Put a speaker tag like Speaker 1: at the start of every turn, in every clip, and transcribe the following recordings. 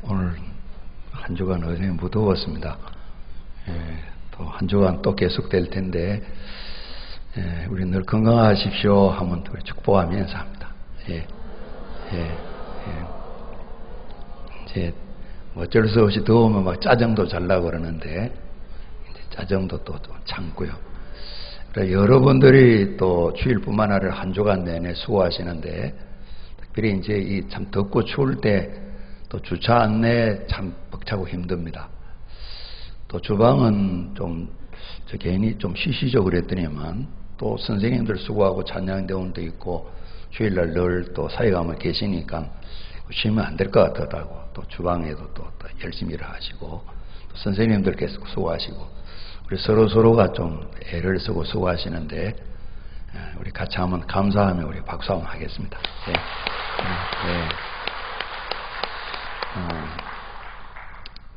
Speaker 1: 오늘 한 주간 어제 무더웠습니다. 또 한 주간 또 계속될 텐데, 우리 늘 건강하십시오 하면 우리 축복하며 인사합니다. 이제 어쩔 수 없이 더우면 막 짜증도 잘나고 그러는데, 이제 짜증도 또 참고요. 여러분들이 또 주일뿐만 아니라 한 주간 내내 수고하시는데, 특별히 이제 이 참 덥고 추울 때 또 주차 안내 참 벅차고 힘듭니다. 또 주방은 좀 괜히 좀 쉬시죠 그랬더니만 또 선생님들 수고하고 찬양대원도 있고 주일날 늘 또 사회가면 계시니까 쉬면 안 될 것 같다고 또 주방에도 또 열심히 일하시고 또 선생님들께서 수고하시고 우리 서로가 좀 애를 쓰고 수고하시는데 우리 같이 한번 감사하며 우리 박수 한번 하겠습니다.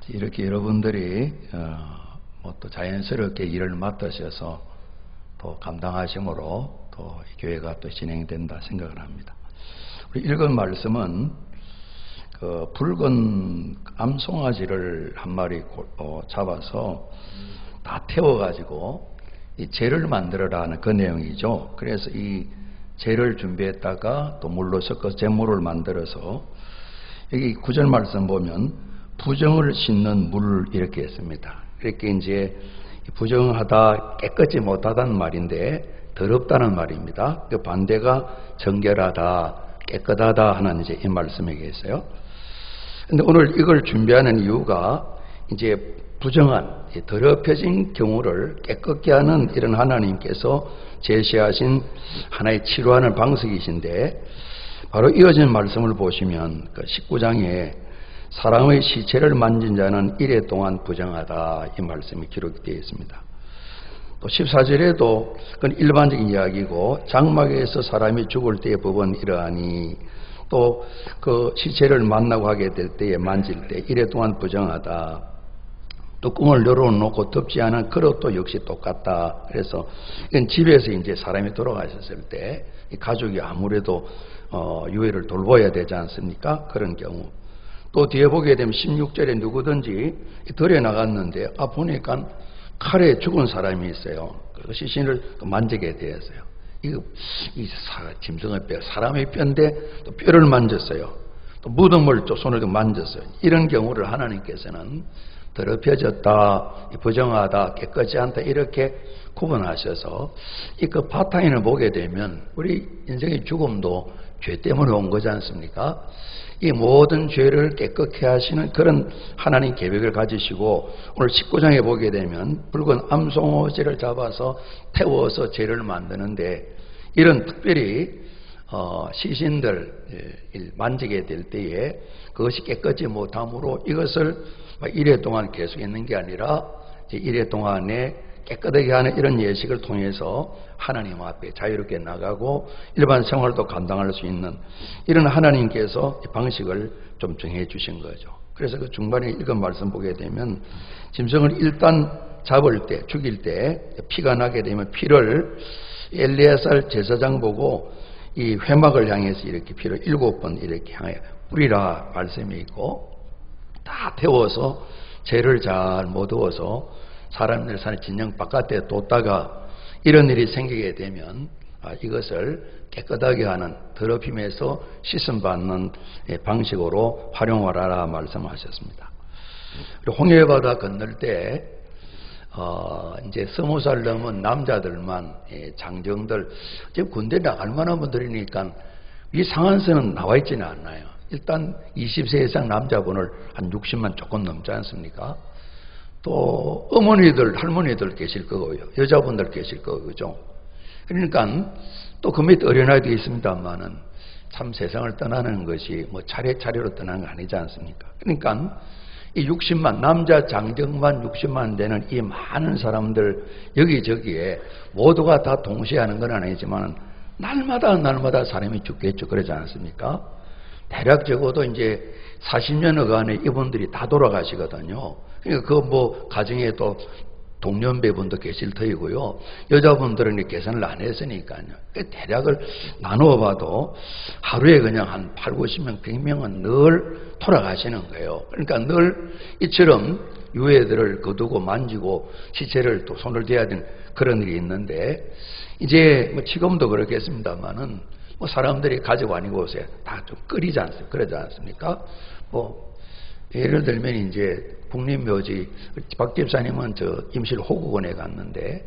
Speaker 1: 이렇게 여러분들이 뭐 또 자연스럽게 일을 맡으셔서 또 감당하심으로 또 이 교회가 또 진행된다 생각을 합니다. 우리 읽은 말씀은 그 붉은 암송아지를 한 마리 잡아서 다 태워가지고 이 재를 만들어라 하는 그 내용이죠. 그래서 이 재를 준비했다가 또 물로 섞어서 재물을 만들어서 여기 9절 말씀 보면 부정을 씻는 물 이렇게 했습니다. 이렇게 이제 부정하다 깨끗이 못하다는 말인데 더럽다는 말입니다. 그 반대가 정결하다 깨끗하다 하는 이제 이 말씀에 있어요. 근데 오늘 이걸 준비하는 이유가 이제 부정한 더럽혀진 경우를 깨끗게 하는 이런 하나님께서 제시하신 하나의 치료하는 방식이신데 바로 이어진 말씀을 보시면 그 19장에 사람의 시체를 만진 자는 이래 동안 부정하다 이 말씀이 기록되어 있습니다. 또 14절에도 그건 일반적인 이야기고 장막에서 사람이 죽을 때의 법은 이러하니 또 그 시체를 만나고 하게 될 때에 만질 때 이래 동안 부정하다. 뚜껑을 열어놓고 덮지 않은 그릇도 역시 똑같다. 그래서 이건 집에서 이제 사람이 돌아가셨을 때 가족이 아무래도 유해를 돌봐야 되지 않습니까? 그런 경우. 또 뒤에 보게 되면 16절에 누구든지 덜에 나갔는데 보니까 칼에 죽은 사람이 있어요. 그 시신을 또 만지게 되었어요. 짐승의 뼈, 사람의 뼈인데 또 뼈를 만졌어요. 또 무덤을 또 손으로 만졌어요. 이런 경우를 하나님께서는 더럽혀졌다, 부정하다, 깨끗지 않다 이렇게 구분하셔서 그 바탕을 보게 되면 우리 인생의 죽음도 죄 때문에 온 거지 않습니까? 이 모든 죄를 깨끗게 하시는 그런 하나님 계획을 가지시고 오늘 19장에 보게 되면 붉은 암송아지를 잡아서 태워서 죄를 만드는데 이런 특별히 시신들 만지게 될 때에 그것이 깨끗지 못함으로 이것을 이래 동안 계속 있는 게 아니라 이래 동안에 깨끗하게 하는 이런 예식을 통해서 하나님 앞에 자유롭게 나가고 일반 생활도 감당할 수 있는 이런 하나님께서 방식을 좀 정해 주신 거죠. 그래서 그 중반에 읽은 말씀 보게 되면 짐승을 일단 잡을 때 죽일 때 피가 나게 되면 피를 엘리야살 제사장 보고 이 회막을 향해서 이렇게 피를 7번 이렇게 향해 뿌리라 말씀이 있고 다 태워서 죄를 잘 못 얻어서 사람들 사는 진영 바깥에 뒀다가 이런 일이 생기게 되면 이것을 깨끗하게 하는 더럽힘에서 씻음받는 방식으로 활용하라 말씀하셨습니다. 홍해바다 건널 때 이제 20살 넘은 남자들만 장정들 지금 군대 나갈 만한 분들이니까 이 상한선은 나와 있지는 않아요. 일단 20세 이상 남자분을 한 60만 조금 넘지 않습니까? 또 어머니들 할머니들 계실 거고요. 여자분들 계실 거죠. 그러니까 또 그 밑에 어린아이도 있습니다만은 참 세상을 떠나는 것이 뭐 차례차례로 떠나는 거 아니지 않습니까? 그러니까 이 60만 남자 장정만 60만 되는 이 많은 사람들 여기저기에 모두가 다 동시에 하는 건 아니지만 날마다 사람이 죽겠죠. 그러지 않습니까? 대략 적어도 이제 40년여간에 이분들이 다 돌아가시거든요. 그러니까 그 뭐 가정에 또 동년배분도 계실 터이고요. 여자분들은 계산을 안 했으니까요. 대략을 나누어 봐도 하루에 그냥 한 8, 90명, 100명은 늘 돌아가시는 거예요. 그러니까 늘 이처럼 유해들을 거두고 만지고 시체를 또 손을 대야 되는 그런 일이 있는데, 이제 뭐 지금도 그렇겠습니다만은 뭐 사람들이 가족 아니고 다 좀 끓이지 않습니까? 그러지 않습니까? 뭐 예를 들면 이제 국립묘지 박 집사님은 저 임실 호국원에 갔는데,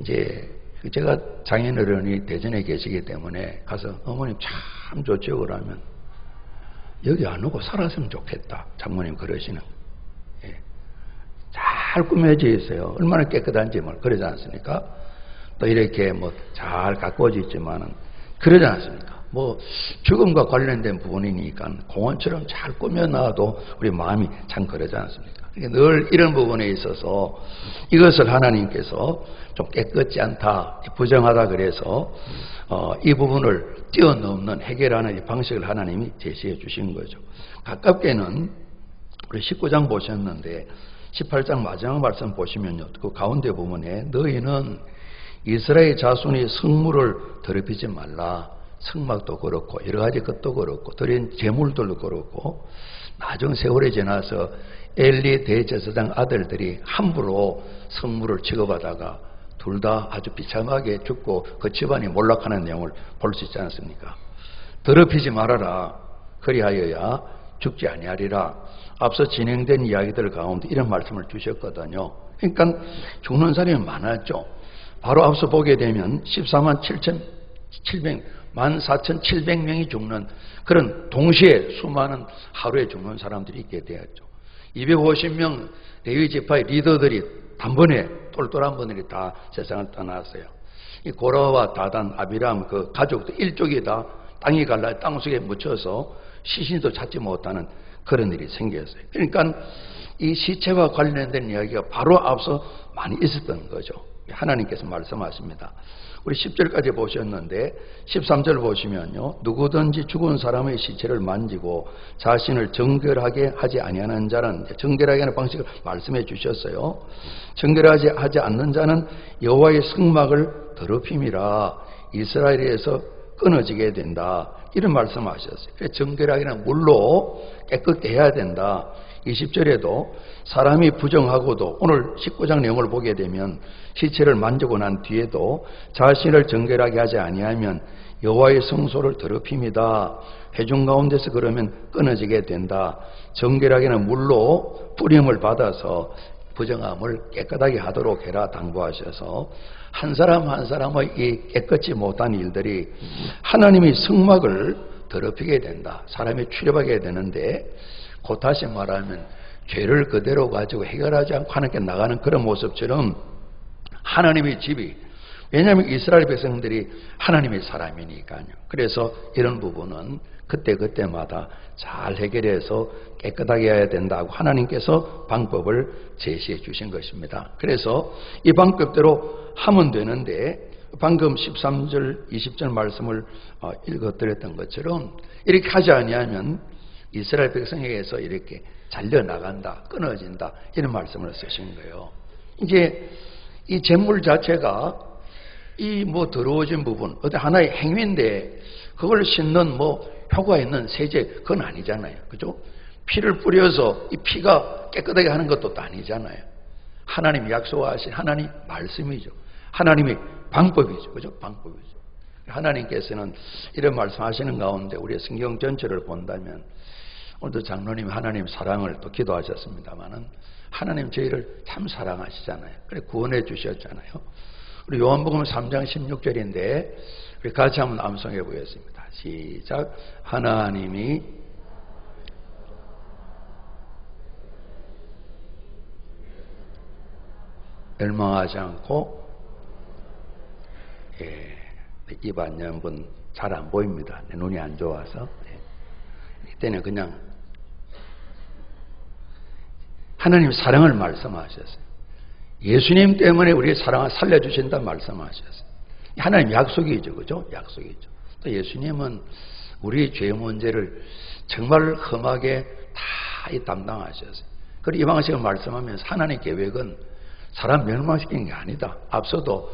Speaker 1: 이제 제가 장인어른이 대전에 계시기 때문에 가서 어머님 참 좋죠 그러면 여기 안 오고 살았으면 좋겠다 장모님 그러시는. 예. 잘 꾸며져 있어요. 얼마나 깨끗한지 뭘 그러지 않습니까? 또 이렇게 뭐 잘 가꾸어져 있지만은 그러지 않습니까? 뭐 죽음과 관련된 부분이니까 공원처럼 잘 꾸며놔도 우리 마음이 참 그러지 않습니까? 그러니까 늘 이런 부분에 있어서 이것을 하나님께서 좀 깨끗지 않다, 부정하다 그래서 이 부분을 뛰어넘는 해결하는 이 방식을 하나님이 제시해 주신 거죠. 가깝게는 우리 19장 보셨는데 18장 마지막 말씀 보시면요, 그 가운데 부분에 너희는 이스라엘 자손이 성물을 더럽히지 말라. 성막도 그렇고 여러 가지 것도 그렇고 드린 제물들도 그렇고 나중 세월이 지나서 엘리 대제사장 아들들이 함부로 성물을 취급하다가 둘 다 아주 비참하게 죽고 그 집안이 몰락하는 내용을 볼 수 있지 않습니까? 더럽히지 말아라. 그리하여야 죽지 아니하리라. 앞서 진행된 이야기들 가운데 이런 말씀을 주셨거든요. 그러니까 죽는 사람이 많았죠. 바로 앞서 보게 되면 14만 14,700명이 죽는 그런 동시에 수많은 하루에 죽는 사람들이 있게 되었죠. 250명 레위 지파의 리더들이 단번에 똘똘한 분들이 다 세상을 떠났어요. 이 고라와 다단, 아비람 그 가족들 일족이 다 땅이 갈라 땅속에 묻혀서 시신도 찾지 못하는 그런 일이 생겼어요. 그러니까 이 시체와 관련된 이야기가 바로 앞서 많이 있었던 거죠. 하나님께서 말씀하십니다. 우리 10절까지 보셨는데 13절 보시면요, 누구든지 죽은 사람의 시체를 만지고 자신을 정결하게 하지 아니하는 자는, 정결하게 하는 방식을 말씀해 주셨어요. 정결하지 하지 않는 자는 여호와의 성막을 더럽힘이라 이스라엘에서 끊어지게 된다, 이런 말씀하셨어요. 정결하게는 물로 깨끗게 해야 된다. 20절에도 사람이 부정하고도, 오늘 19장 내용을 보게 되면 시체를 만지고 난 뒤에도 자신을 정결하게 하지 아니하면 여호와의 성소를 더럽힙니다. 회중 가운데서 그러면 끊어지게 된다. 정결하게는 물로 뿌림을 받아서 부정함을 깨끗하게 하도록 해라 당부하셔서 한 사람 한 사람의 이 깨끗지 못한 일들이 하나님의 성막을 더럽히게 된다. 사람이 출입하게 되는데, 곧 다시 말하면 죄를 그대로 가지고 해결하지 않고 하나님께 나가는 그런 모습처럼 하나님의 집이, 왜냐하면 이스라엘 백성들이 하나님의 사람이니까요. 그래서 이런 부분은 그때그때마다 잘 해결해서 깨끗하게 해야 된다고 하나님께서 방법을 제시해 주신 것입니다. 그래서 이 방법대로 하면 되는데, 방금 13절 20절 말씀을 읽어드렸던 것처럼 이렇게 하지 아니하면 이스라엘 백성에게서 이렇게 잘려나간다, 끊어진다, 이런 말씀을 쓰신 거예요. 이제 이 제물 자체가 이 뭐 더러워진 부분, 어떤 하나의 행위인데 그걸 씻는 뭐 효과 있는 세제, 그건 아니잖아요. 그죠? 피를 뿌려서 이 피가 깨끗하게 하는 것도 또 아니잖아요. 하나님이 약속하신 하나님 말씀이죠. 하나님의 방법이죠. 그죠? 방법이죠. 하나님께서는 이런 말씀하시는 가운데 우리의 성경 전체를 본다면, 오늘도 장로님 하나님 사랑을 또 기도하셨습니다만은 하나님 저희를 참 사랑하시잖아요. 그래 구원해 주셨잖아요. 우리 요한복음 3장 16절인데 우리 같이 한번 암송해 보겠습니다. 시작. 하나님이 멸망하지 않고, 이반년분 잘 안 보입니다. 내 눈이 안 좋아서. 이때는 그냥 하나님 사랑을 말씀하셨어요. 예수님 때문에 우리의 사랑을 살려주신다 말씀하셨어요. 하나님 약속이죠. 그죠? 약속이죠. 또 예수님은 우리의 죄 문제를 정말 험하게 다 담당하셨어요. 그리고 이 방식을 말씀하면서 하나님 계획은 사람 멸망시키는 게 아니다. 앞서도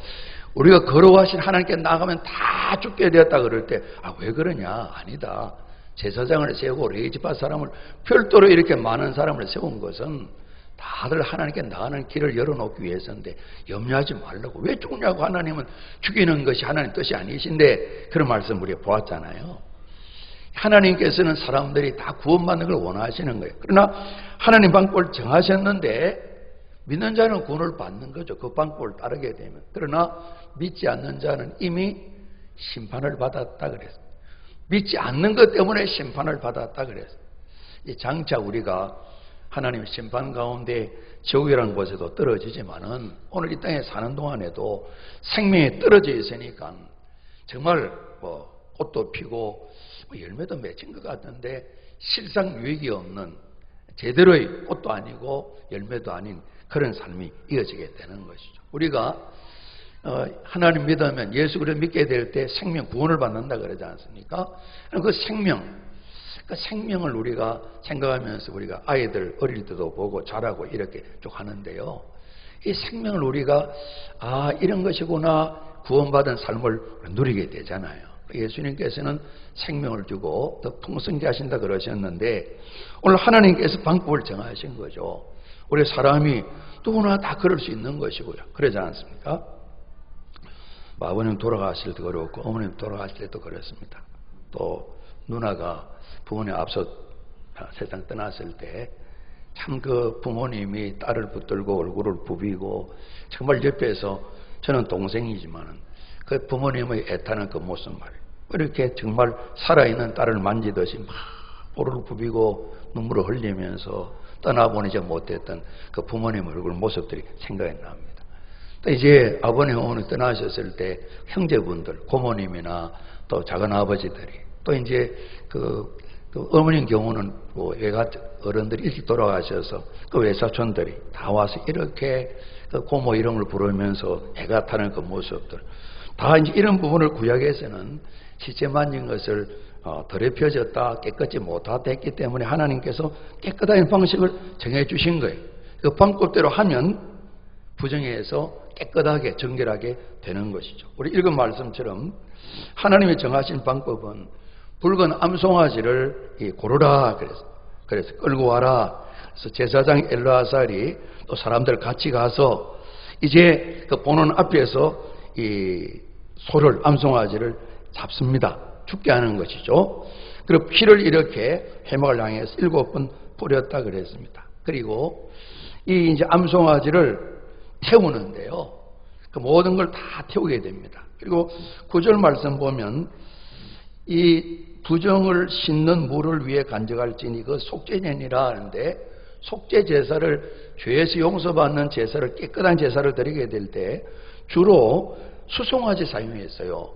Speaker 1: 우리가 거룩하신 하나님께 나가면 다 죽게 되었다 그럴 때 왜 그러냐? 아니다. 제사장을 세우고 레위지파 사람을 별도로 이렇게 많은 사람을 세운 것은 다들 하나님께 나가는 길을 열어놓기 위해서인데 염려하지 말라고. 왜 죽냐고. 하나님은 죽이는 것이 하나님 뜻이 아니신데 그런 말씀 우리가 보았잖아요. 하나님께서는 사람들이 다 구원받는 걸 원하시는 거예요. 그러나 하나님 방법을 정하셨는데 믿는 자는 구원을 받는 거죠. 그 방법을 따르게 되면. 그러나 믿지 않는 자는 이미 심판을 받았다 그랬어요. 믿지 않는 것 때문에 심판을 받았다 그랬어요. 장차 우리가 하나님의 심판 가운데 지옥이라는 곳에도 떨어지지만은 오늘 이 땅에 사는 동안에도 생명이 떨어져 있으니까 정말 꽃도 피고 열매도 맺힌 것 같은데 실상 유익이 없는 제대로의 꽃도 아니고 열매도 아닌 그런 삶이 이어지게 되는 것이죠. 우리가 하나님 믿으면 예수 그리스도 믿게 될 때 생명 구원을 받는다 그러지 않습니까? 그 생명을 우리가 생각하면서 우리가 아이들 어릴 때도 보고 자라고 이렇게 쭉 하는데요. 이 생명을 우리가 이런 것이구나 구원받은 삶을 누리게 되잖아요. 예수님께서는 생명을 주고 더 풍성케 하신다 그러셨는데 오늘 하나님께서 방법을 정하신 거죠. 우리 사람이 누구나 다 그럴 수 있는 것이고요. 그러지 않습니까? 아버님 돌아가실 때도 그렇고 어머님 돌아가실 때도 그렇습니다. 또 누나가 부모님 앞서 세상 떠났을 때 참 그 부모님이 딸을 붙들고 얼굴을 부비고 정말 옆에서 저는 동생이지만은 그 부모님의 애타는 그 모습 말이에요. 이렇게 정말 살아있는 딸을 만지듯이 막 볼을 부비고 눈물을 흘리면서 떠나보내지 못했던 그 부모님 얼굴 모습들이 생각이 납니다. 또 이제 아버님 어머니 떠나셨을 때 형제분들 고모님이나 또 작은 아버지들이 또 이제 그 어머님 경우는 외가 어른들이 일찍 돌아가셔서 그 외사촌들이 다 와서 이렇게 그 고모 이름을 부르면서 해가 타는 그 모습들 다 이제 이런 부분을 구약에서는 시체 만진 것을 더럽혀졌다 깨끗이 못하다 했기 때문에 하나님께서 깨끗한 방식을 정해 주신 거예요. 그 방법대로 하면 부정해서 깨끗하게 정결하게 되는 것이죠. 우리 읽은 말씀처럼 하나님이 정하신 방법은 붉은 암송아지를 고르라 그래서 끌고 와라. 그래서 제사장 엘르아살이 또 사람들 같이 가서 이제 그 보는 앞에서 이 소를 암송아지를 잡습니다. 죽게 하는 것이죠. 그리고 피를 이렇게 회막을 향해서 7번 뿌렸다 그랬습니다. 그리고 이 이제 암송아지를 태우는데요. 그 모든 걸 다 태우게 됩니다. 그리고 9절 말씀 보면 이 부정을 씻는 물을 위해 간직할지니 그 속죄제니라 하는데 속죄 제사를 죄에서 용서받는 제사를 깨끗한 제사를 드리게 될 때 주로 수송아지 사용했어요.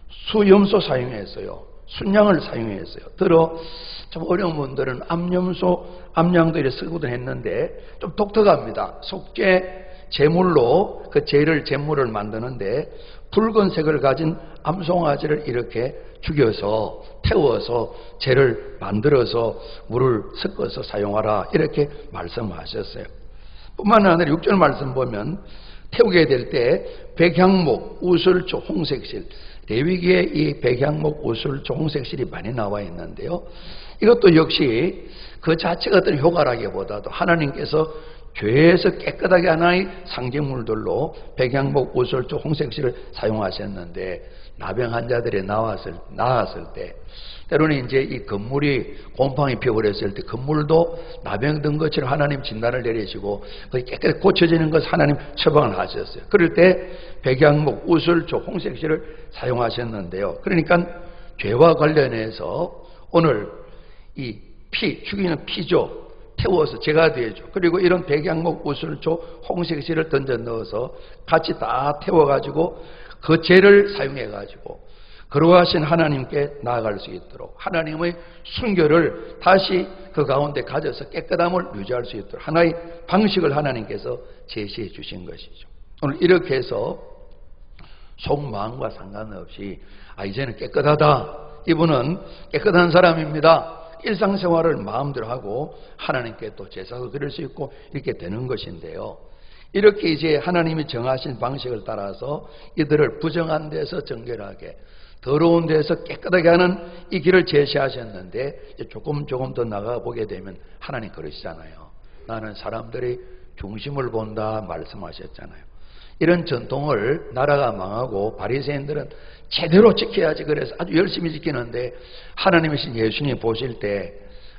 Speaker 1: 수염소 사용했어요. 순양을 사용했어요. 좀 어려운 분들은 암양도 이렇게 쓰고도 했는데 좀 독특합니다. 속죄 제물로 그 제물을 만드는데 붉은색을 가진 암송아지를 이렇게 죽여서 태워서 제를 만들어서 물을 섞어서 사용하라 이렇게 말씀하셨어요. 뿐만 아니라 6절 말씀 보면 태우게 될 때 백향목, 우슬초, 홍색실 레위기에 이 백향목, 우슬초, 홍색실이 많이 나와 있는데요. 이것도 역시 그 자체가 어떤 효과라기보다도 하나님께서 죄에서 깨끗하게 하나의 상징물들로 백향목, 우슬초, 홍색실을 사용하셨는데 나병 환자들이 나았을 때 때로는 이제 이 건물이 곰팡이 피어버렸을 때 건물도 나병 든 것처럼 하나님 진단을 내리시고 깨끗이 고쳐지는 것을 하나님 처방을 하셨어요. 그럴 때 백향목, 우슬초, 홍색실을 사용하셨는데요. 그러니까 죄와 관련해서 오늘 이 죽이는 피죠. 태워서 제가 되죠. 그리고 이런 백향목, 우슬초, 홍색실을 던져 넣어서 같이 다 태워가지고 그 죄를 사용해가지고 거룩하신 하나님께 나아갈 수 있도록 하나님의 순결을 다시 그 가운데 가져서 깨끗함을 유지할 수 있도록 하나의 방식을 하나님께서 제시해 주신 것이죠. 오늘 이렇게 해서 속마음과 상관없이 이제는 깨끗하다. 이분은 깨끗한 사람입니다. 일상생활을 마음대로 하고 하나님께 또 제사도 드릴 수 있고 이렇게 되는 것인데요. 이렇게 이제 하나님이 정하신 방식을 따라서 이들을 부정한 데서 정결하게, 더러운 데서 깨끗하게 하는 이 길을 제시하셨는데, 조금 더 나가 보게 되면 하나님 그러시잖아요. 나는 사람들이 중심을 본다 말씀하셨잖아요. 이런 전통을 나라가 망하고 바리새인들은 제대로 지켜야지 그래서 아주 열심히 지키는데, 하나님이신 예수님 보실 때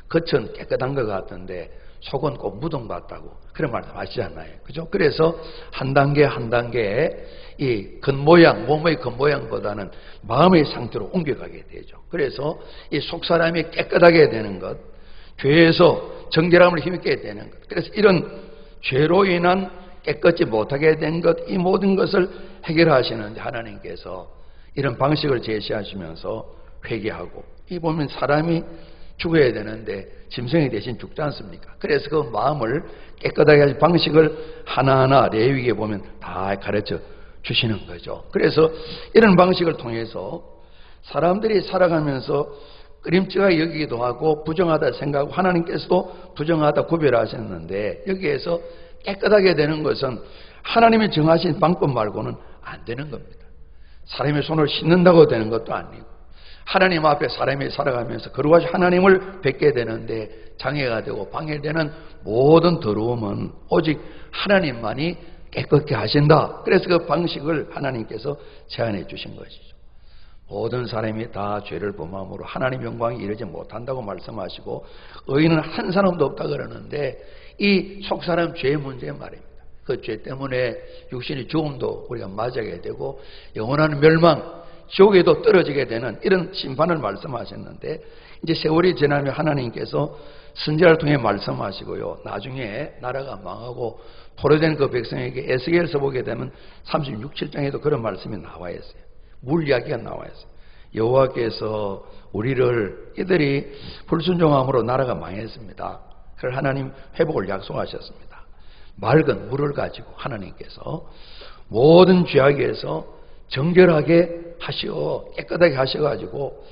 Speaker 1: 겉은 깨끗한 것 같은데 속은 꼭 무덤 같다고 그런 말씀하시잖아요. 그죠? 그래서 한 단계 한 단계 이 겉모양, 몸의 겉모양보다는 마음의 상태로 옮겨가게 되죠. 그래서 이 속사람이 깨끗하게 되는 것, 죄에서 정결함을 힘있게 되는 것, 그래서 이런 죄로 인한 깨끗이 못하게 된 것, 이 모든 것을 해결하시는 하나님께서 이런 방식을 제시하시면서 회개하고, 이 보면 사람이 죽어야 되는데 짐승이 대신 죽지 않습니까? 그래서 그 마음을 깨끗하게 하신 방식을 하나하나 레위기에 보면 다 가르쳐 주시는 거죠. 그래서 이런 방식을 통해서 사람들이 살아가면서 끄림직하게 여기기도 하고 부정하다 생각하고, 하나님께서도 부정하다 구별하셨는데, 여기에서 깨끗하게 되는 것은 하나님이 정하신 방법 말고는 안 되는 겁니다. 사람의 손을 씻는다고 되는 것도 아니고, 하나님 앞에 사람이 살아가면서 거룩하신 하나님을 뵙게 되는데 장애가 되고 방해되는 모든 더러움은 오직 하나님만이 깨끗게 하신다. 그래서 그 방식을 하나님께서 제안해 주신 것이죠. 모든 사람이 다 죄를 범함으로 하나님 영광에 이르지 못한다고 말씀하시고, 의인은 한 사람도 없다 그러는데, 이 속사람 죄의 문제 말입니다. 그 죄 때문에 육신의 죽음도 우리가 맞이하게 되고 영원한 멸망, 지옥에도 떨어지게 되는 이런 심판을 말씀하셨는데, 이제 세월이 지나면 하나님께서 선지자를 통해 말씀하시고요, 나중에 나라가 망하고 포로된 그 백성에게 에스겔서 보게 되면 36, 7장에도 그런 말씀이 나와 있어요. 물 이야기가 나와 있어요. 여호와께서 우리를, 이들이 불순종함으로 나라가 망했습니다. 그걸 하나님 회복을 약속하셨습니다. 맑은 물을 가지고 하나님께서 모든 죄악에서 정결하게 하시어 깨끗하게 하셔가지고,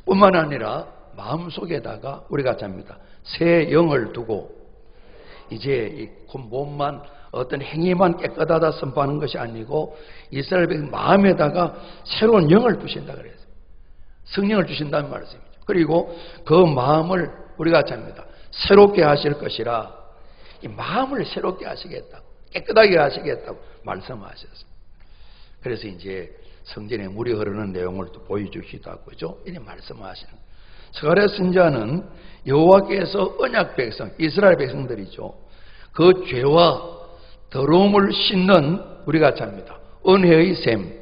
Speaker 1: 뿐만 아니라 마음속에다가 우리가 잡니다. 새 영을 두고, 이제 이 몸만 어떤 행위만 깨끗하다 선포하는 것이 아니고 이스라엘 백성 마음에다가 새로운 영을 두신다 그랬어요. 성령을 주신다는 말씀이죠. 그리고 그 마음을 우리가 잡니다. 새롭게 하실 것이라, 이 마음을 새롭게 하시겠다고, 깨끗하게 하시겠다고 말씀하셨어요. 그래서 이제 성전에 물이 흐르는 내용을 또 보여주시기도 하고, 그죠? 이렇게 말씀하시는 거예요. 스가랴 선지자는 여호와께서 언약 백성, 이스라엘 백성들이죠. 그 죄와 더러움을 씻는, 우리가 잡니다, 은혜의 샘,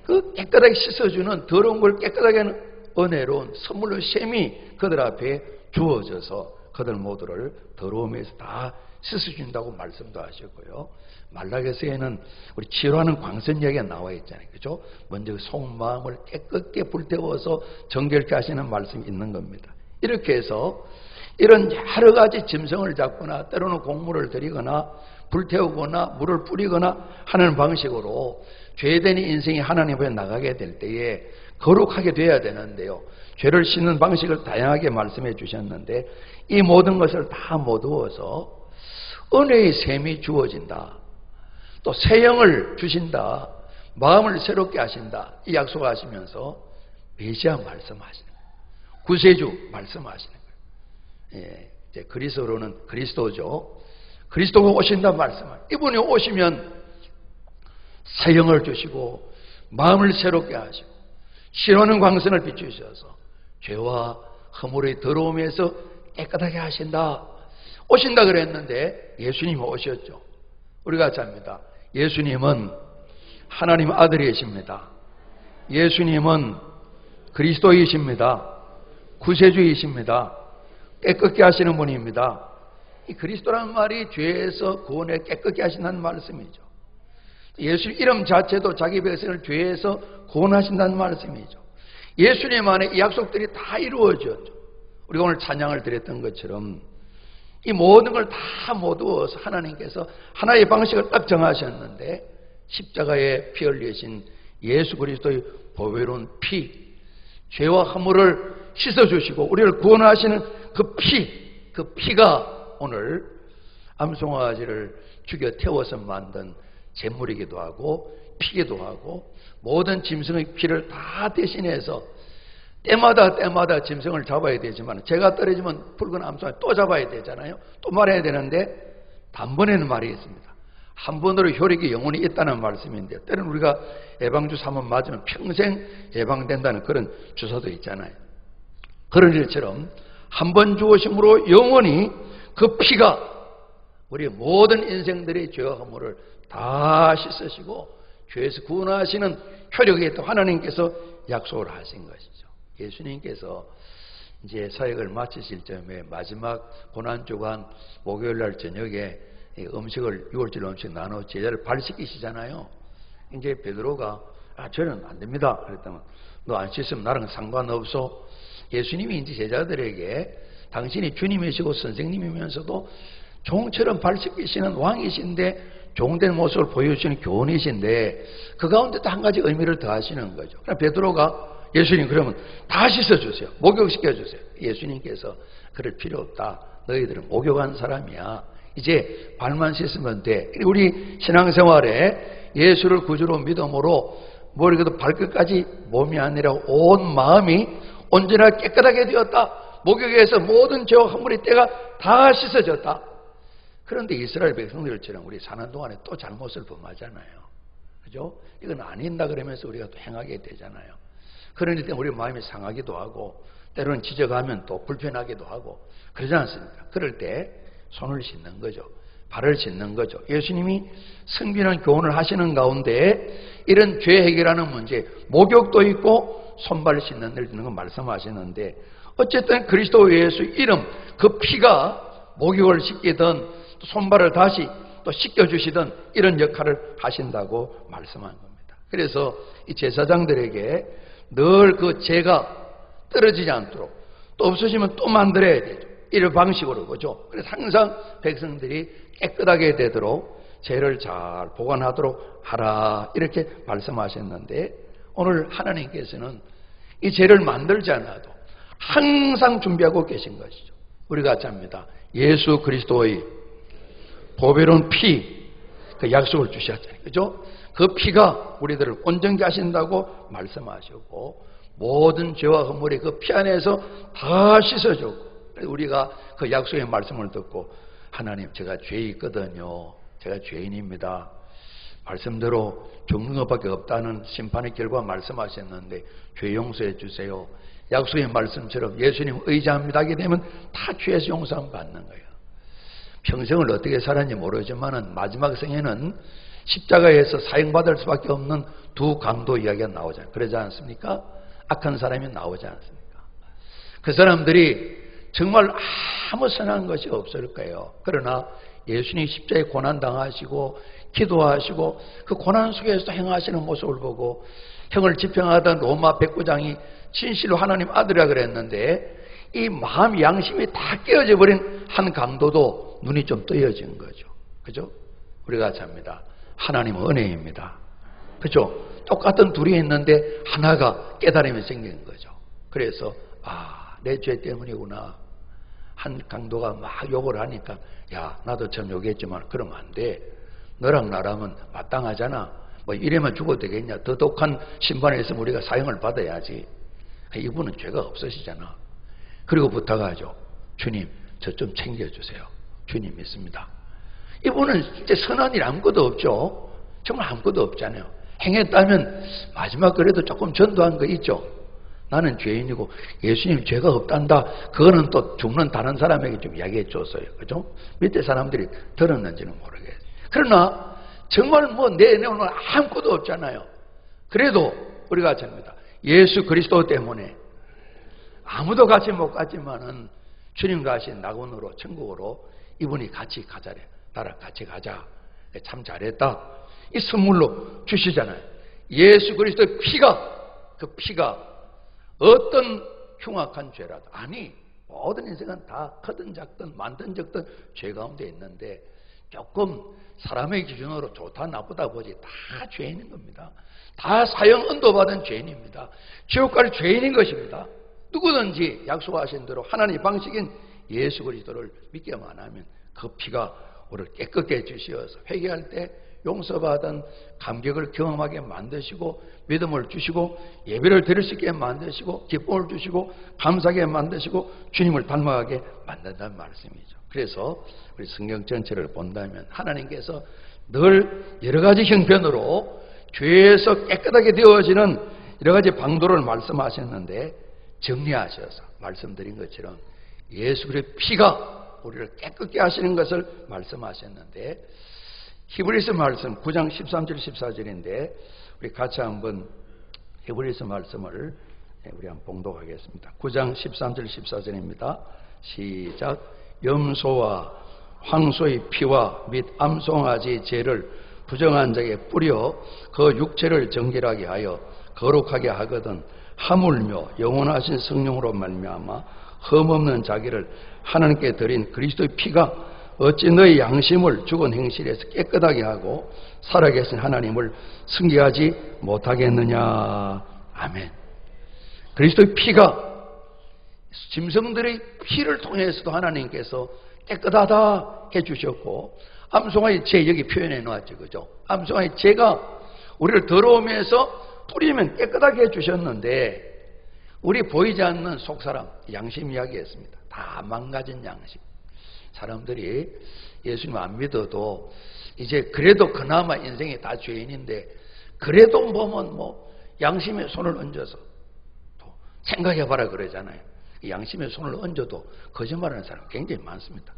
Speaker 1: 그 깨끗하게 씻어주는, 더러운 걸 깨끗하게 하는 은혜로운 선물의 샘이 그들 앞에 주어져서 그들 모두를 더러움에서 다 씻어준다고 말씀도 하셨고요. 말라기서에는 우리 치료하는 광선 이야기가 나와 있잖아요. 그죠? 먼저 속마음을 깨끗게 불태워서 정결케 하시는 말씀이 있는 겁니다. 이렇게 해서 이런 여러 가지 짐승을 잡거나 때로는 곡물을 드리거나 불태우거나 물을 뿌리거나 하는 방식으로 죄된 인생이 하나님 앞에 나가게 될 때에 거룩하게 돼야 되는데요, 죄를 씻는 방식을 다양하게 말씀해 주셨는데, 이 모든 것을 다 모두어서 은혜의 샘이 주어진다, 또 새 영을 주신다, 마음을 새롭게 하신다, 이 약속하시면서 메시아 말씀하시는 거예요. 구세주 말씀하시는 거예요. 예, 이제 그리스도로는 그리스도죠. 그리스도가 오신다 말씀을, 이분이 오시면 새 영을 주시고 마음을 새롭게 하시고 신원의 광선을 비추셔서 죄와 허물의 더러움에서 깨끗하게 하신다, 오신다 그랬는데 예수님이 오셨죠. 우리가 잡니다. 예수님은 하나님 아들이십니다. 예수님은 그리스도이십니다. 구세주이십니다. 깨끗게 하시는 분입니다. 이 그리스도라는 말이 죄에서 구원에 깨끗게 하신다는 말씀이죠. 예수 이름 자체도 자기 백성을 죄에서 구원하신다는 말씀이죠. 예수님 안에 이 약속들이 다 이루어졌죠. 우리가 오늘 찬양을 드렸던 것처럼 이 모든 걸 다 모두어서 하나님께서 하나의 방식을 딱 정하셨는데, 십자가에 피 흘리신 예수 그리스도의 보배로운 피, 죄와 허물을 씻어주시고 우리를 구원하시는 그 피가 오늘 암송아지를 죽여 태워서 만든 제물이기도 하고 피기도 하고 모든 짐승의 피를 다 대신해서 때마다 짐승을 잡아야 되지만 제가 떨어지면 붉은 암송아지 또 잡아야 되잖아요. 또 말해야 되는데 단번에는 말이 있습니다. 한 번으로 효력이 영원히 있다는 말씀인데 때로는 우리가 예방주사 한번 맞으면 평생 예방된다는 그런 주사도 있잖아요. 그런 일처럼 한 번 죽으심으로 영원히 그 피가 우리 모든 인생들의 죄와 허물을 다 씻으시고 죄에서 구원하시는 효력이 있다 하나님께서 약속을 하신 것이죠. 예수님께서 이제 사역을 마치실 즈음에 마지막 고난주간 목요일날 저녁에 음식을 6월절 음식 나눠 제자를 발시키시잖아요. 이제 베드로가 저는 안 됩니다. 그랬더니 너 안 씻으면 나랑 상관없어. 예수님이 이제 제자들에게 당신이 주님이시고 선생님이면서도 종처럼 발시키시는 왕이신데 종된 모습을 보여주시는 교훈이신데 그 가운데도 한 가지 의미를 더하시는 거죠. 그럼 베드로가 예수님 그러면 다 씻어주세요. 목욕시켜주세요. 예수님께서 그럴 필요 없다. 너희들은 목욕한 사람이야. 이제 발만 씻으면 돼. 우리 신앙생활에 예수를 구주로 믿음으로 머리부터 발끝까지 몸이 아니라 온 마음이 온전하게 깨끗하게 되었다. 목욕에서 모든 죄와 허물의 때가 다 씻어졌다. 그런데 이스라엘 백성들처럼 우리 사는 동안에 또 잘못을 범하잖아요. 그죠? 이건 아닌다 그러면서 우리가 또 행하게 되잖아요. 그러니 때문에 우리 마음이 상하기도 하고 때로는 지적하면 또 불편하기도 하고 그러지 않습니까? 그럴 때 손을 씻는 거죠. 발을 씻는 거죠. 예수님이 승진한 교훈을 하시는 가운데 이런 죄 해결하는 문제, 목욕도 있고 손발 씻는 일 있는 거 말씀하시는데 어쨌든 그리스도 예수 이름 그 피가 목욕을 씻기든 손발을 다시 또 씻겨주시든 이런 역할을 하신다고 말씀한 겁니다. 그래서 이 제사장들에게 늘 그 죄가 떨어지지 않도록 또 없어지면 또 만들어야 되죠. 이런 방식으로 보죠. 그래서 항상 백성들이 깨끗하게 되도록 죄를 잘 보관하도록 하라 이렇게 말씀하셨는데 오늘 하나님께서는 이 죄를 만들지 않아도 항상 준비하고 계신 것이죠. 우리가 같이 합니다. 예수 그리스도의 보배로운 피, 그 약속을 주셨잖아요. 그죠? 그 피가 우리들을 온전케 하신다고 말씀하셨고 모든 죄와 허물이 그 피 안에서 다 씻어주고 우리가 그 약속의 말씀을 듣고 하나님 제가 죄 있거든요. 제가 죄인입니다. 말씀대로 죽는 것밖에 없다는 심판의 결과 말씀하셨는데 죄 용서해 주세요. 약속의 말씀처럼 예수님 의지합니다 하게 되면 다 죄에서 용서함 받는 거예요. 평생을 어떻게 살았는지 모르지만 마지막 생에는 십자가에서 사형받을 수밖에 없는 두 강도 이야기가 나오잖아요. 그러지 않습니까? 악한 사람이 나오지 않습니까? 그 사람들이 정말 아무 선한 것이 없을 거예요. 그러나 예수님 십자가에 고난당하시고 기도하시고 그 고난 속에서 행하시는 모습을 보고 형을 집행하던 로마 백부장이 진실로 하나님 아들이라 그랬는데 이 마음 양심이 다 깨어져 버린 한 강도도 눈이 좀 뜨여진 거죠. 그죠? 우리가 같이 합니다. 하나님은 은혜입니다. 그죠? 똑같은 둘이 있는데 하나가 깨달음이 생긴 거죠. 그래서 내 죄 때문이구나. 한 강도가 막 욕을 하니까 야 나도 참 욕했지만 그러면 안 돼. 너랑 나라면 마땅하잖아. 뭐 이래만 죽어도 되겠냐. 더 독한 심판에 있으면 우리가 사형을 받아야지. 이분은 죄가 없으시잖아. 그리고 부탁하죠. 주님 저 좀 챙겨주세요. 주님 믿습니다. 이분은 진짜 선한 일 아무것도 없죠. 정말 아무것도 없잖아요. 행했다면 마지막 그래도 조금 전도한 거 있죠. 나는 죄인이고 예수님 죄가 없단다. 그거는 또 죽는 다른 사람에게 좀 이야기해 줬어요. 그죠? 밑에 사람들이 들었는지는 모르겠어요. 그러나 정말 내 내용은 아무것도 없잖아요. 그래도 우리가 합니다. 예수 그리스도 때문에 아무도 같이 못 갔지만은 주님과 하신 낙원으로 천국으로 이분이 같이 가자래. 나랑 같이 가자. 참 잘했다. 이 선물로 주시잖아요. 예수 그리스도의 피가 그 피가 어떤 흉악한 죄라도 아니 모든 인생은 다 크든 작든 많든 적든 죄 가운데 있는데 조금 사람의 기준으로 좋다 나쁘다 보지 다 죄인인 겁니다. 다 사형 언도받은 죄인입니다. 지옥 갈 죄인인 것입니다. 누구든지 약속하신 대로 하나님의 방식인 예수 그리스도를 믿기만 하면 그 피가 우리를 깨끗게 해주시어서 회개할 때 용서받은 감격을 경험하게 만드시고 믿음을 주시고 예배를 드릴 수 있게 만드시고 기쁨을 주시고 감사하게 만드시고 주님을 닮아가게 만든다는 말씀이죠. 그래서 우리 성경 전체를 본다면 하나님께서 늘 여러 가지 형편으로 죄에서 깨끗하게 되어지는 여러 가지 방도를 말씀하셨는데 정리하셔서 말씀드린 것처럼 예수 그리스도의 피가 우리를 깨끗게 하시는 것을 말씀하셨는데 히브리서 말씀 9장 13절 14절인데 우리 같이 한번 히브리서 말씀을 우리 한번 봉독하겠습니다. 9장 13절 14절입니다. 시작. 염소와 황소의 피와 및 암송아지 죄를 부정한 자에게 뿌려 그 육체를 정결하게 하여 거룩하게 하거든 하물며 영원하신 성령으로 말미암아 흠없는 자기를 하나님께 드린 그리스도의 피가 어찌 너희 양심을 죽은 행실에서 깨끗하게 하고 살아계신 하나님을 승계하지 못하겠느냐. 아멘. 그리스도의 피가 짐승들의 피를 통해서도 하나님께서 깨끗하다 해주셨고 암송아의 죄 여기 표현해 놓았죠. 그죠? 암송아의 죄가 우리를 더러우면서 뿌리면 깨끗하게 해주셨는데 우리 보이지 않는 속사람 양심 이야기했습니다. 다 망가진 양심. 사람들이 예수님 안 믿어도 이제 그래도 그나마 인생이 다 죄인인데 그래도 보면 뭐 양심에 손을 얹어서 또 생각해봐라 그러잖아요. 양심에 손을 얹어도 거짓말하는 사람 굉장히 많습니다.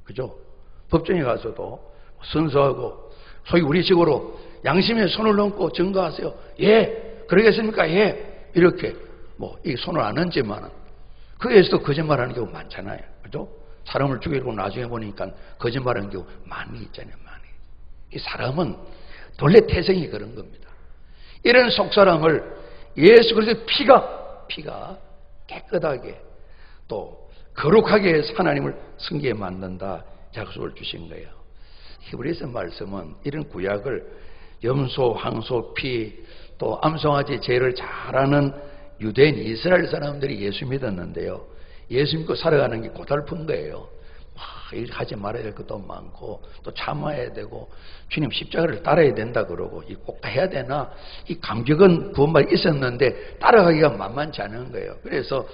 Speaker 1: 그죠? 법정에 가서도 순수하고 소위 우리식으로 양심에 손을 얹고 증거하세요. 예, 그러겠습니까? 예, 이렇게 뭐 이 손을 안 얹지만은 그에서도 거짓말하는 경우 많잖아요. 그죠? 사람을 죽이고 나중에 보니까 거짓말하는 경우 많이 있잖아요. 많이. 이 사람은 원래 태생이 그런 겁니다. 이런 속사람을 예수 그리스도의 피가 깨끗하게 또 거룩하게 해서 하나님을 승계에 만든다 약속을 주신 거예요. 히브리서 말씀은 이런 구약을 염소, 황소, 피, 또 암송아지 죄를 잘하는 유대인 이스라엘 사람들이 예수 믿었는데요. 예수 믿고 살아가는 게 고달픈 거예요. 이렇게 하지 말아야 될 것도 많고 또 참아야 되고 주님 십자가를 따라야 된다 그러고 꼭 해야 되나 이 감격은 구원받아 있었는데 따라가기가 만만치 않은 거예요. 그래서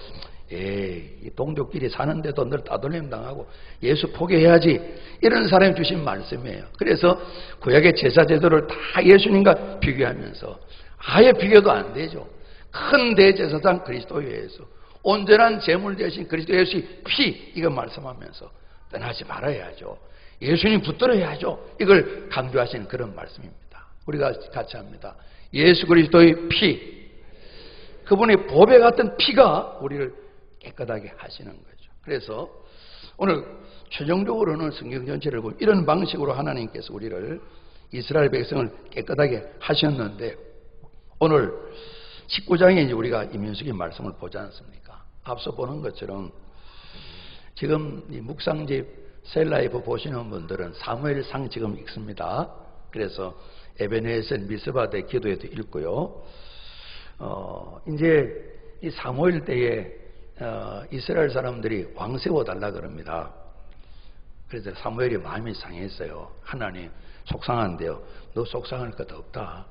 Speaker 1: 이 동족끼리 사는데도 늘 따돌림 당하고 예수 포기해야지 이런 사람이 주신 말씀이에요. 그래서 구약의 제사 제도를 다 예수님과 비교하면서 아예 비교도 안 되죠. 큰 대제사장 그리스도 예수 온전한 제물 대신 그리스도 예수의 피 이거 말씀하면서 떠나지 말아야죠. 예수님 붙들어야죠. 이걸 강조하시는 그런 말씀입니다. 우리가 같이 합니다. 예수 그리스도의 피 그분의 보배 같은 피가 우리를 깨끗하게 하시는 거죠. 그래서 오늘 최종적으로는 성경 전체를 보면 이런 방식으로 하나님께서 우리를 이스라엘 백성을 깨끗하게 하셨는데 오늘 19장에 이제 우리가 이민숙의 말씀을 보지 않습니까? 앞서 보는 것처럼 지금 이 묵상집 셀라이브 보시는 분들은 사무엘상 지금 읽습니다. 그래서 에베네셀 미스바데 기도에도 읽고요. 이제 이 사무엘 때에 이스라엘 사람들이 왕 세워달라 그럽니다. 그래서 사무엘이 마음이 상했어요. 하나님 속상한데요. 너 속상할 것 없다.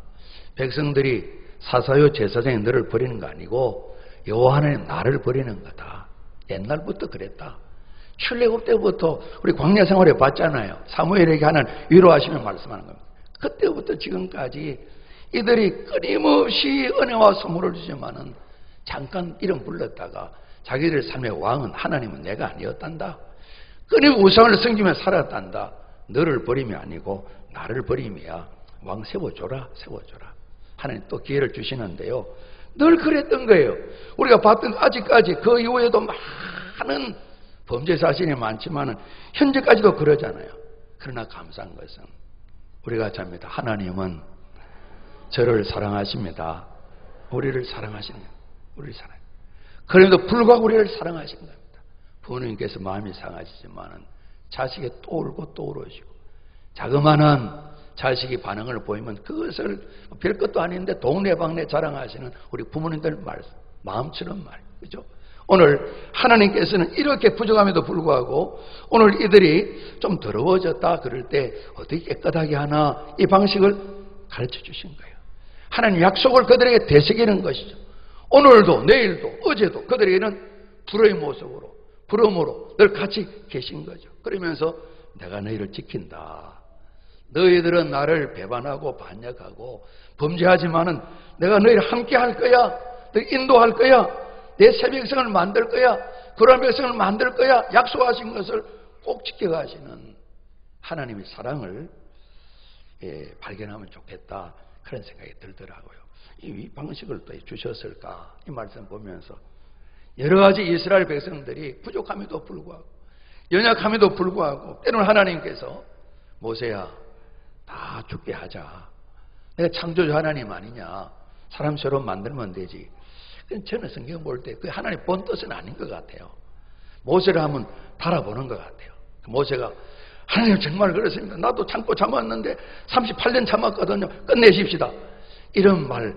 Speaker 1: 백성들이 사사요 제사장이 너를 버리는 거 아니고 여호와 하나님 나를 버리는 거다. 옛날부터 그랬다. 출애굽 때부터 우리 광야 생활에 봤잖아요. 사무엘에게 하나님 위로하시며 말씀하는 겁니다. 그때부터 지금까지 이들이 끊임없이 은혜와 선물을 주지만은 잠깐 이름 불렀다가 자기들 삶의 왕은 하나님은 내가 아니었단다. 끊임없이 우상을 섬기며 살았단다. 너를 버림이 아니고 나를 버림이야. 왕 세워줘라. 하나님 또 기회를 주시는데요. 늘 그랬던 거예요. 우리가 봤던 아직까지 그 이후에도 많은 범죄 사실이 많지만은 현재까지도 그러잖아요. 그러나 감사한 것은 우리가 잡니다. 하나님은 저를 사랑하십니다. 우리를 사랑하시는 거예요. 우리를 사랑해요. 그럼에도 불구하고 우리를 사랑하시는 겁니다. 부모님께서 마음이 상하시지만은 자식이 또 울고 또 울으시고 자그마한 자식이 반응을 보이면 그것을 별것도 아닌데 동네방네 자랑하시는 우리 부모님들 마음처럼 말이에요. 그죠? 오늘 하나님께서는 이렇게 부족함에도 불구하고 오늘 이들이 좀 더러워졌다 그럴 때 어떻게 깨끗하게 하나 이 방식을 가르쳐 주신 거예요. 하나님 약속을 그들에게 되새기는 것이죠. 오늘도 내일도 어제도 그들에게는 불의 모습으로 부름으로 늘 같이 계신 거죠. 그러면서 내가 너희를 지킨다. 너희들은 나를 배반하고 반역하고 범죄하지만은 내가 너희를 함께 할 거야. 너희 인도할 거야. 내 새 백성을 만들 거야. 그런 백성을 만들 거야. 약속하신 것을 꼭 지켜가시는 하나님의 사랑을 발견하면 좋겠다. 그런 생각이 들더라고요. 이 방식을 또 주셨을까? 이 말씀 보면서 여러 가지 이스라엘 백성들이 부족함에도 불구하고 연약함에도 불구하고 때로는 하나님께서 모세야 다 죽게 하자. 내가 창조주 하나님 아니냐. 사람 새로 만들면 되지. 저는 성경 볼 때 그 하나님 본 뜻은 아닌 것 같아요. 모세를 하면 달아보는 것 같아요. 모세가 하나님 정말 그렇습니다. 나도 참고 참았는데 38년 참았거든요. 끝내십시다. 이런 말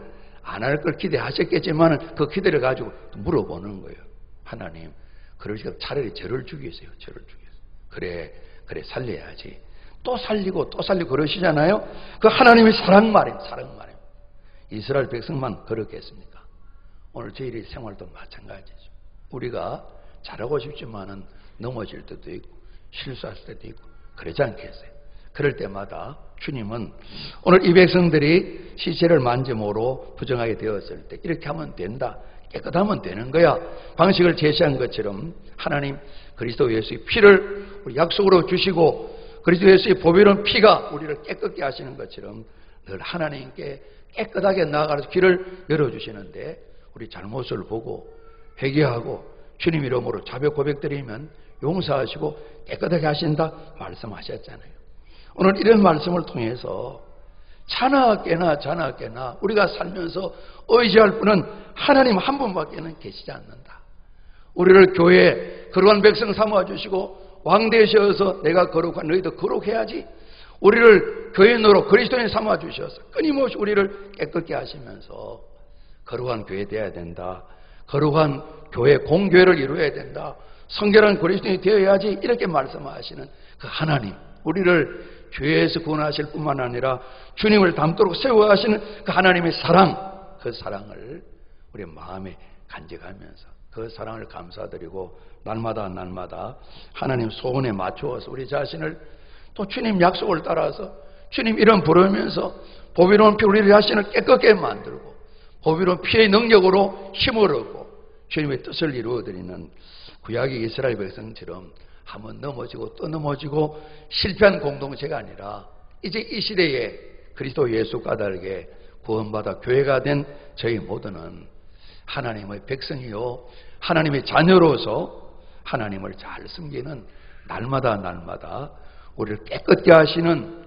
Speaker 1: 안 할 걸 기대하셨겠지만 그 기대를 가지고 물어보는 거예요. 하나님 그러시면 차라리 저를 죽이세요. 저를 죽이세요. 그래 살려야지. 또 살리고 또 살리고 그러시잖아요. 그 하나님의 사랑 말이에요. 사랑 말이에요. 이스라엘 백성만 그렇겠습니까? 오늘 저희의 생활도 마찬가지죠. 우리가 잘하고 싶지만은 넘어질 때도 있고 실수할 때도 있고 그러지 않겠어요? 그럴 때마다 주님은 오늘 이 백성들이 시체를 만짐으로 부정하게 되었을 때 이렇게 하면 된다. 깨끗하면 되는 거야. 방식을 제시한 것처럼 하나님 그리스도 예수의 피를 우리 약속으로 주시고 그리스도 예수의 보배로운 피가 우리를 깨끗게 하시는 것처럼 늘 하나님께 깨끗하게 나아가서 길을 열어주시는데 우리 잘못을 보고 회개하고 주님 이름으로 자백 고백드리면 용서하시고 깨끗하게 하신다 말씀하셨잖아요. 오늘 이런 말씀을 통해서 자나깨나 우리가 살면서 의지할 분은 하나님 한 분밖에는 계시지 않는다. 우리를 교회에 거룩한 백성 삼아주시고 왕 되셔서 내가 거룩한 너희도 거룩해야지. 우리를 교인으로 그리스도인 삼아주셔서 끊임없이 우리를 깨끗게 하시면서 거룩한 교회 되어야 된다. 거룩한 교회 공교회를 이루어야 된다. 성결한 그리스도인이 되어야지 이렇게 말씀하시는 그 하나님 우리를 죄에서 구원하실 뿐만 아니라 주님을 닮도록 세워가시는 그 하나님의 사랑 그 사랑을 우리 마음에 간직하면서 그 사랑을 감사드리고 날마다 하나님 소원에 맞추어서 우리 자신을 또 주님 약속을 따라서 주님 이름 부르면서 보배로운 피 우리를 자신을 깨끗게 만들고 보배로운 피의 능력으로 힘을 얻고 주님의 뜻을 이루어드리는 구약의 이스라엘 백성처럼 한번 넘어지고 또 넘어지고 실패한 공동체가 아니라 이제 이 시대에 그리스도 예수가 다르게 구원받아 교회가 된 저희 모두는 하나님의 백성이요 하나님의 자녀로서 하나님을 잘 섬기는 날마다 우리를 깨끗게 하시는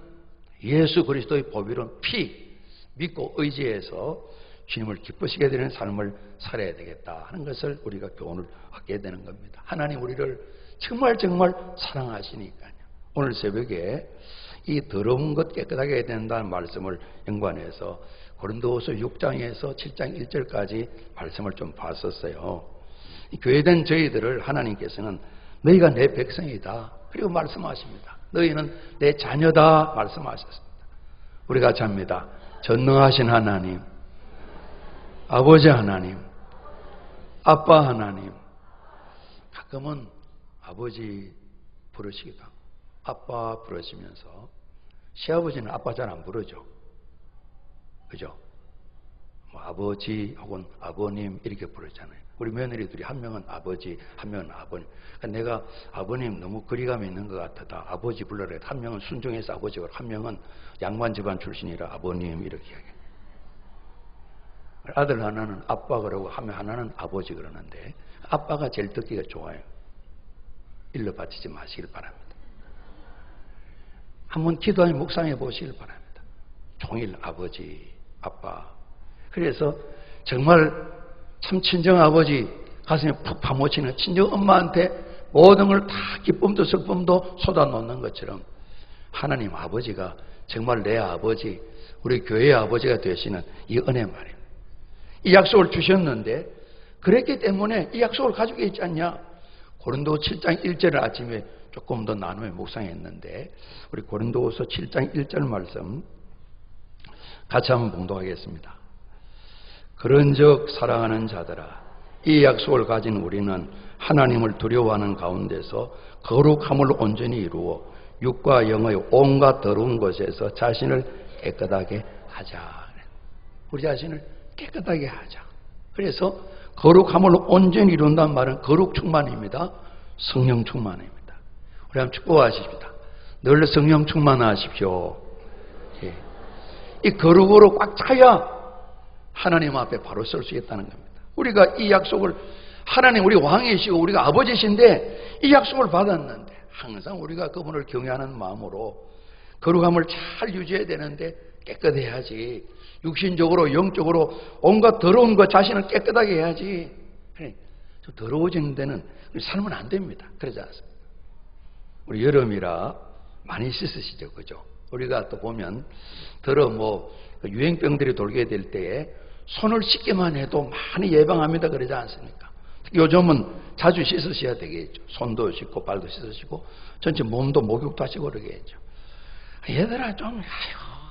Speaker 1: 예수 그리스도의 보배로운 피 믿고 의지해서 주님을 기쁘시게 되는 삶을 살아야 되겠다 하는 것을 우리가 교훈을 얻게 되는 겁니다. 하나님 우리를 정말 사랑하시니까요. 오늘 새벽에 이 더러운 것 깨끗하게 해야 된다는 말씀을 연관해서 고린도후서 6장에서 7장 1절까지 말씀을 좀 봤었어요. 교회된 저희들을 하나님께서는 너희가 내 백성이다. 그리고 말씀하십니다. 너희는 내 자녀다 말씀하셨습니다. 우리가 같이 합니다. 전능하신 하나님, 아버지 하나님, 아빠 하나님. 가끔은 아버지 부르시기도 하고 아빠 부르시면서 시아버지는 아빠 잘 안 부르죠. 그죠? 뭐 아버지 혹은 아버님 이렇게 부르잖아요. 우리 며느리들이 한 명은 아버지, 한 명은 아버님. 그러니까 내가 아버님 너무 거리감이 있는 것 같다. 아버지 불러라. 한 명은 순종해서 아버지고 한 명은 양반 집안 출신이라 아버님 이렇게 이야기해요. 아들 하나는 아빠 그러고 하나는 아버지 그러는데 아빠가 제일 듣기가 좋아요. 일러 바치지 마시길 바랍니다. 한번 기도하며 묵상해 보시길 바랍니다. 종일 아버지, 아빠. 그래서 정말 참 친정 아버지 가슴에 푹 파묻히는 친정 엄마한테 모든 걸 다 기쁨도 슬픔도 쏟아놓는 것처럼 하나님 아버지가 정말 내 아버지, 우리 교회의 아버지가 되시는 이 은혜 말입니다. 이 약속을 주셨는데 그랬기 때문에 이 약속을 가지고 있지 않냐? 고린도 7장 1절을 아침에 조금 더 나누어 묵상했는데 우리 고린도후서 7장 1절 말씀 같이 한번 봉독하겠습니다. 그런즉 사랑하는 자들아, 이 약속을 가진 우리는 하나님을 두려워하는 가운데서 거룩함을 온전히 이루어 육과 영의 온갖 더러운 것에서 자신을 깨끗하게 하자. 우리 자신을 깨끗하게 하자. 그래서 거룩함을 온전히 이룬다는 말은 거룩 충만입니다. 성령 충만입니다. 우리 한번 축복하십시다. 늘 성령 충만하십시오. 예. 이 거룩으로 꽉 차야 하나님 앞에 바로 설 수 있다는 겁니다. 우리가 이 약속을 하나님 우리 왕이시고 우리가 아버지신데 이 약속을 받았는데 항상 우리가 그분을 경외하는 마음으로 거룩함을 잘 유지해야 되는데 깨끗해야지. 육신적으로 영적으로 온갖 더러운 것 자신을 깨끗하게 해야지. 그래, 좀 더러워지는 데는 살면 안 됩니다. 그러지 않습니까? 우리 여름이라 많이 씻으시죠, 그죠? 우리가 또 보면 유행병들이 돌게 될 때에 손을 씻기만 해도 많이 예방합니다. 그러지 않습니까? 요즘은 자주 씻으셔야 되겠죠. 손도 씻고 발도 씻으시고 전체 몸도 목욕도 하시고 그러겠죠. 얘들아 좀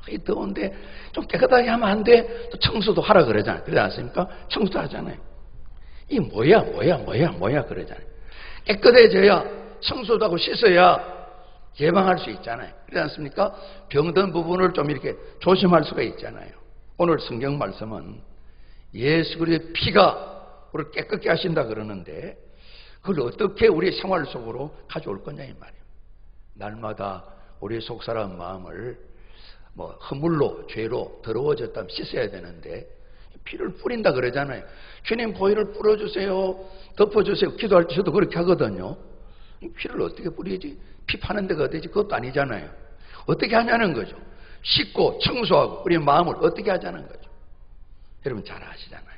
Speaker 1: 이 더운데 좀 깨끗하게 하면 안 돼? 또 청소도 하라 그러잖아요. 그러지 않습니까? 청소도 하잖아요. 이 뭐야 그러잖아요. 깨끗해져야 청소도 하고 씻어야 예방할 수 있잖아요. 그러지 않습니까? 병든 부분을 좀 이렇게 조심할 수가 있잖아요. 오늘 성경 말씀은 예수 그리스도의 피가 우리를 깨끗게 하신다 그러는데 그걸 어떻게 우리 생활 속으로 가져올 거냐 이 말이에요. 날마다 우리 속 사람 마음을 허물로 죄로 더러워졌다면 씻어야 되는데 피를 뿌린다 그러잖아요. 주님 보혈을 뿌려주세요. 덮어주세요. 기도할 때 저도 그렇게 하거든요. 피를 어떻게 뿌리지? 피 파는 데가 어디지? 그것도 아니잖아요. 어떻게 하냐는 거죠. 씻고 청소하고 우리 마음을 어떻게 하자는 거죠. 여러분 잘 아시잖아요.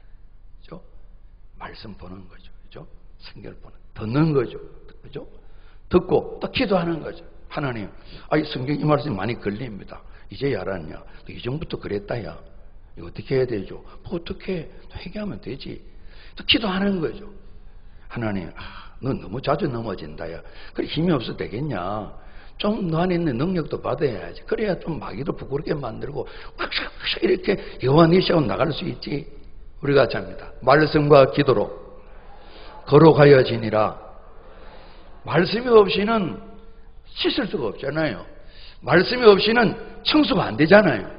Speaker 1: 그죠? 말씀 보는 거죠. 그죠? 성경을 듣는 거죠. 그죠? 듣고 또 기도하는 거죠. 하나님, 이 성경 이 말씀이 많이 걸립니다. 이제 알았냐? 이전부터 그랬다, 야. 이거 어떻게 해야 되죠? 어떻게 회개하면 되지? 또 기도하는 거죠. 하나님, 너 너무 자주 넘어진다, 야. 그래 힘이 없어도 되겠냐? 좀 너 안에 있는 능력도 받아야지. 그래야 좀 마귀도 부끄럽게 만들고 이렇게 여호와 니시하고 나갈 수 있지. 우리가 같이 합니다. 말씀과 기도로 거룩하여지니라. 말씀이 없이는 씻을 수가 없잖아요. 말씀이 없이는 청소가 안 되잖아요.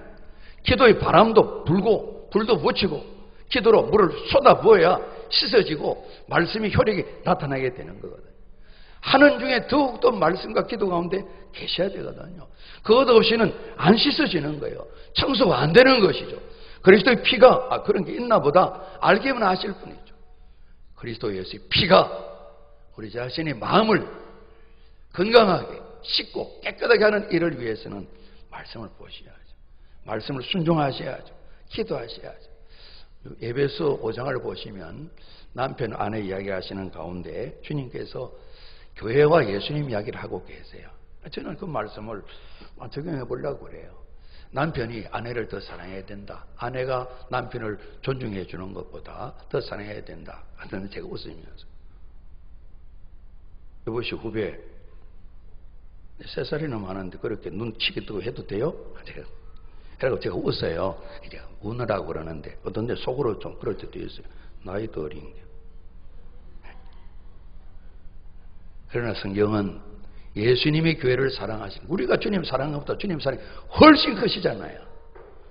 Speaker 1: 기도의 바람도 불고 불도 붙이고 기도로 물을 쏟아 부어야 씻어지고 말씀이 효력이 나타나게 되는 거거든요. 하는 중에 더욱더 말씀과 기도 가운데 계셔야 되거든요. 그것 없이는 안 씻어지는 거예요. 청소가 안 되는 것이죠. 그리스도의 피가 그런 게 있나 보다 알기만 아실 뿐이죠. 그리스도 예수의 피가 우리 자신의 마음을 건강하게 씻고 깨끗하게 하는 일을 위해서는 말씀을 보셔야죠. 말씀을 순종하셔야죠. 기도하셔야죠. 에베소 5장을 보시면 남편 아내 이야기하시는 가운데 주님께서 교회와 예수님 이야기를 하고 계세요. 저는 그 말씀을 적용해 보려고 그래요. 남편이 아내를 더 사랑해야 된다. 아내가 남편을 존중해 주는 것보다 더 사랑해야 된다. 하여튼 제가 웃으면서 여보시 후배 3살이나 많은데 그렇게 눈치게 뜨고 해도 돼요? 그래서 제가 웃어요. 이제 우느라고 그러는데 어떤 데 속으로 좀 그럴 때도 있어요. 나이도 어린 게. 그러나 성경은 예수님이 교회를 사랑하시는 우리가 주님 사랑하는 것보다 주님 사랑이 훨씬 크시잖아요.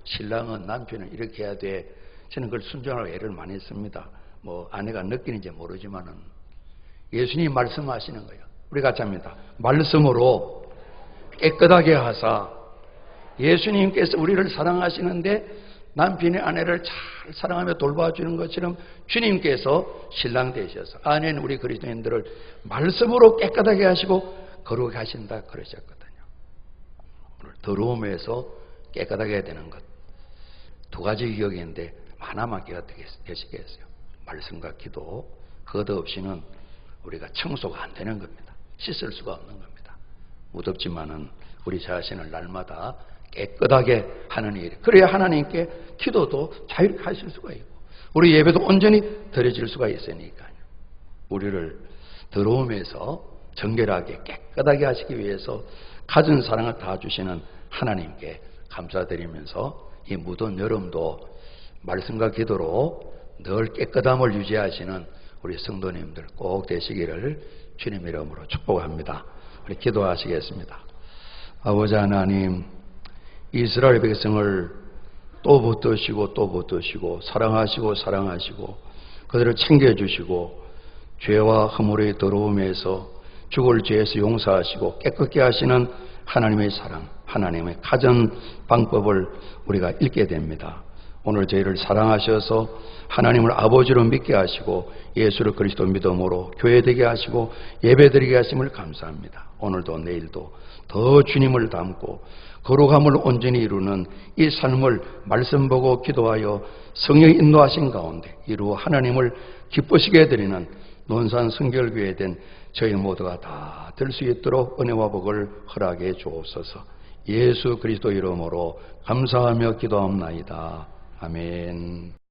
Speaker 1: 신랑은 남편을 이렇게 해야 돼. 저는 그걸 순종하고 애를 많이 씁니다. 아내가 느끼는지 모르지만은 예수님이 말씀하시는 거예요. 우리 같이 합니다. 말씀으로 깨끗하게 하사. 예수님께서 우리를 사랑하시는데 남편이 아내를 잘 사랑하며 돌봐주는 것처럼 주님께서 신랑 되셔서 아내는 우리 그리스도인들을 말씀으로 깨끗하게 하시고 거룩하게 하신다 그러셨거든요. 오늘 더러움에서 깨끗하게 해야 되는 것 두 가지 기억인데 하나만 기억하시겠어요. 말씀과 기도. 그것 없이는 우리가 청소가 안 되는 겁니다. 씻을 수가 없는 겁니다. 무덥지만은 우리 자신을 날마다 깨끗하게 하는 일. 그래야 하나님께 기도도 자유롭게 하실 수가 있고 우리 예배도 온전히 드려질 수가 있으니까요. 우리를 더러움에서 정결하게 깨끗하게 하시기 위해서 가진 사랑을 다 주시는 하나님께 감사드리면서 이 무더운 여름도 말씀과 기도로 늘 깨끗함을 유지하시는 우리 성도님들 꼭 되시기를 주님 이름으로 축복합니다. 우리 기도하시겠습니다. 아버지 하나님, 이스라엘 백성을 또 붙드시고 또 붙드시고 사랑하시고 그들을 챙겨주시고 죄와 허물의 더러움에서 죽을 죄에서 용서하시고 깨끗게 하시는 하나님의 사랑, 하나님의 가전 방법을 우리가 읽게 됩니다. 오늘 저희를 사랑하셔서 하나님을 아버지로 믿게 하시고 예수를 그리스도 믿음으로 교회되게 하시고 예배드리게 하심을 감사합니다. 오늘도 내일도 더 주님을 닮고 거룩함을 온전히 이루는 이 삶을 말씀 보고 기도하여 성령의 인도하신 가운데 이루어 하나님을 기쁘시게 해드리는 논산 성결교회에 된 저희 모두가 다 될 수 있도록 은혜와 복을 허락해 주옵소서. 예수 그리스도 이름으로 감사하며 기도합나이다. 아멘.